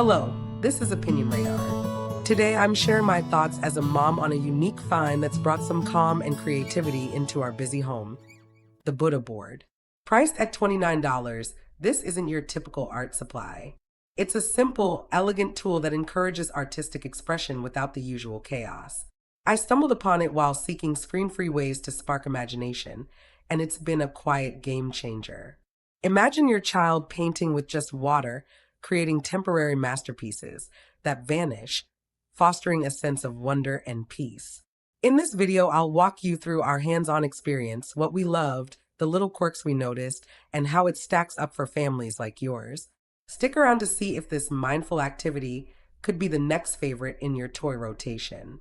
Hello, this is Opinion Radar. Today I'm sharing my thoughts as a mom on a unique find that's brought some calm and creativity into our busy home, the Buddha board. Priced at $29, this isn't your typical art supply. It's a simple, elegant tool that encourages artistic expression without the usual chaos. I stumbled upon it while seeking screen-free ways to spark imagination, and it's been a quiet game changer. Imagine your child painting with just water, creating temporary masterpieces that vanish, fostering a sense of wonder and peace. In this video, I'll walk you through our hands-on experience, what we loved, the little quirks we noticed, and how it stacks up for families like yours. Stick around to see if this mindful activity could be the next favorite in your toy rotation.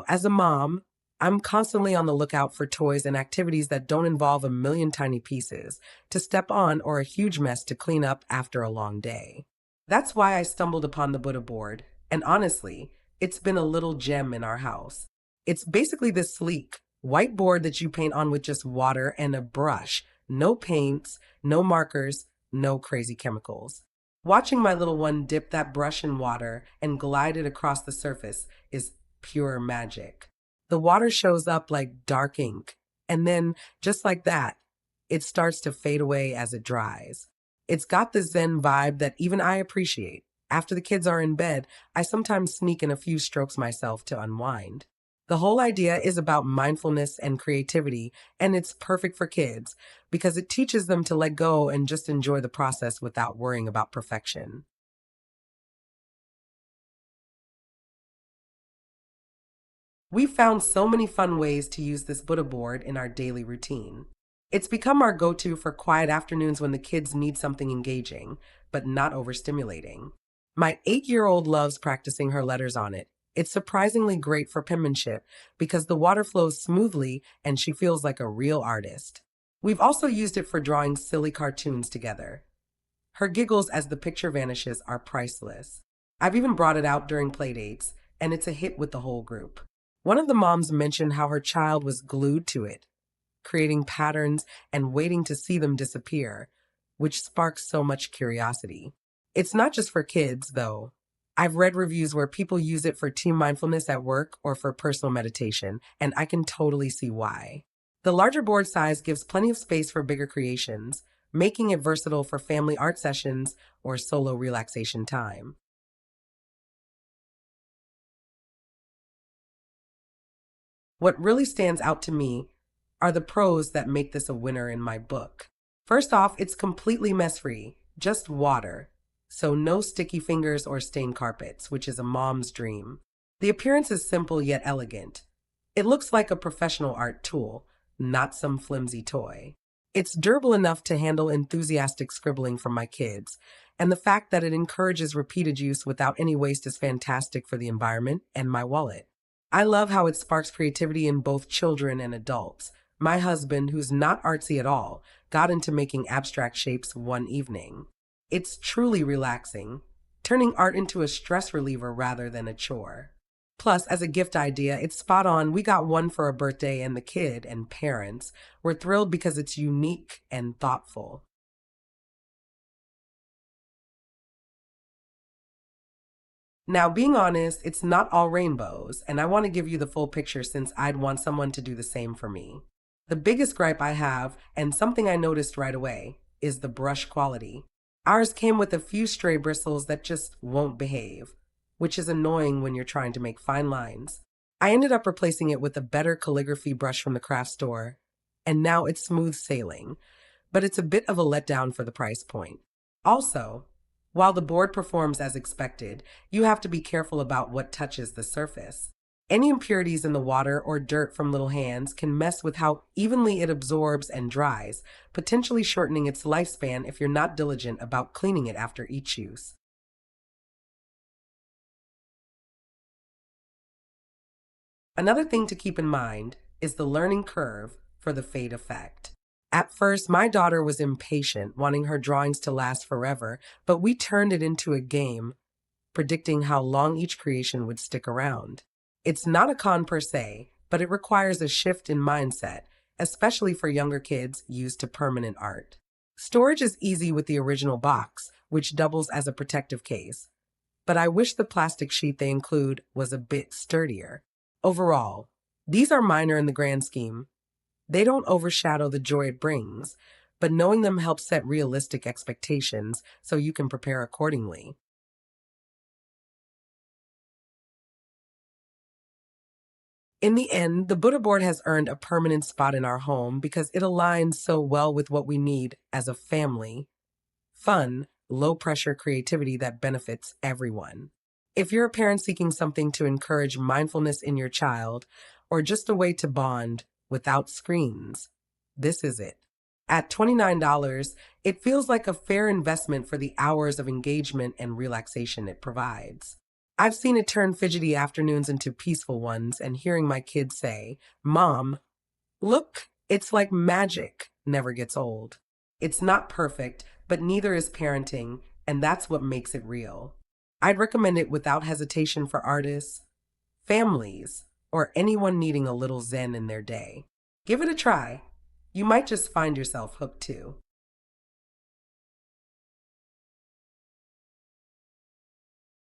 As a mom, I'm constantly on the lookout for toys and activities that don't involve a million tiny pieces to step on or a huge mess to clean up after a long day. That's why I stumbled upon the Buddha board, and honestly, it's been a little gem in our house. It's basically this sleek, white board that you paint on with just water and a brush. No paints, no markers, no crazy chemicals. Watching my little one dip that brush in water and glide it across the surface is pure magic. The water shows up like dark ink, and then, just like that, it starts to fade away as it dries. It's got the Zen vibe that even I appreciate. After the kids are in bed, I sometimes sneak in a few strokes myself to unwind. The whole idea is about mindfulness and creativity, and it's perfect for kids because it teaches them to let go and just enjoy the process without worrying about perfection. We've found so many fun ways to use this Buddha board in our daily routine. It's become our go-to for quiet afternoons when the kids need something engaging, but not overstimulating. My 8-year-old loves practicing her letters on it. It's surprisingly great for penmanship because the water flows smoothly and she feels like a real artist. We've also used it for drawing silly cartoons together. Her giggles as the picture vanishes are priceless. I've even brought it out during playdates, and it's a hit with the whole group. One of the moms mentioned how her child was glued to it, creating patterns and waiting to see them disappear, which sparks so much curiosity. It's not just for kids, though. I've read reviews where people use it for team mindfulness at work or for personal meditation, and I can totally see why. The larger board size gives plenty of space for bigger creations, making it versatile for family art sessions or solo relaxation time. What really stands out to me are the pros that make this a winner in my book. First off, it's completely mess-free, just water, so no sticky fingers or stained carpets, which is a mom's dream. The appearance is simple yet elegant. It looks like a professional art tool, not some flimsy toy. It's durable enough to handle enthusiastic scribbling from my kids, and the fact that it encourages repeated use without any waste is fantastic for the environment and my wallet. I love how it sparks creativity in both children and adults. My husband, who's not artsy at all, got into making abstract shapes one evening. It's truly relaxing, turning art into a stress reliever rather than a chore. Plus, as a gift idea, it's spot on. We got one for a birthday, and the kid and parents were thrilled because it's unique and thoughtful. Now, being honest, it's not all rainbows, and I want to give you the full picture since I'd want someone to do the same for me. The biggest gripe I have, and something I noticed right away, is the brush quality. Ours came with a few stray bristles that just won't behave, which is annoying when you're trying to make fine lines. I ended up replacing it with a better calligraphy brush from the craft store, and now it's smooth sailing, but it's a bit of a letdown for the price point. Also, while the board performs as expected, you have to be careful about what touches the surface. Any impurities in the water or dirt from little hands can mess with how evenly it absorbs and dries, potentially shortening its lifespan if you're not diligent about cleaning it after each use. Another thing to keep in mind is the learning curve for the fade effect. At first, my daughter was impatient, wanting her drawings to last forever, but we turned it into a game, predicting how long each creation would stick around. It's not a con per se, but it requires a shift in mindset, especially for younger kids used to permanent art. Storage is easy with the original box, which doubles as a protective case. But I wish the plastic sheet they include was a bit sturdier. Overall, these are minor in the grand scheme. They don't overshadow the joy it brings, but knowing them helps set realistic expectations so you can prepare accordingly. In the end, the Buddha board has earned a permanent spot in our home because it aligns so well with what we need as a family: fun, low pressure creativity that benefits everyone. If you're a parent seeking something to encourage mindfulness in your child, or just a way to bond without screens, this is it. At $29, it feels like a fair investment for the hours of engagement and relaxation it provides. I've seen it turn fidgety afternoons into peaceful ones, and hearing my kids say, "Mom, look, it's like magic," never gets old. It's not perfect, but neither is parenting, and that's what makes it real. I'd recommend it without hesitation for artists, families, or anyone needing a little zen in their day. Give it a try. You might just find yourself hooked too.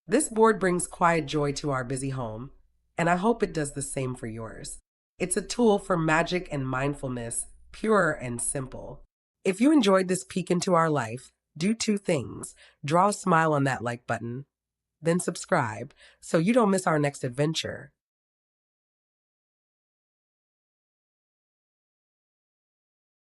This board brings quiet joy to our busy home, and I hope it does the same for yours. It's a tool for magic and mindfulness, pure and simple. If you enjoyed this peek into our life, do two things: draw a smile on that like button, then subscribe so you don't miss our next adventure.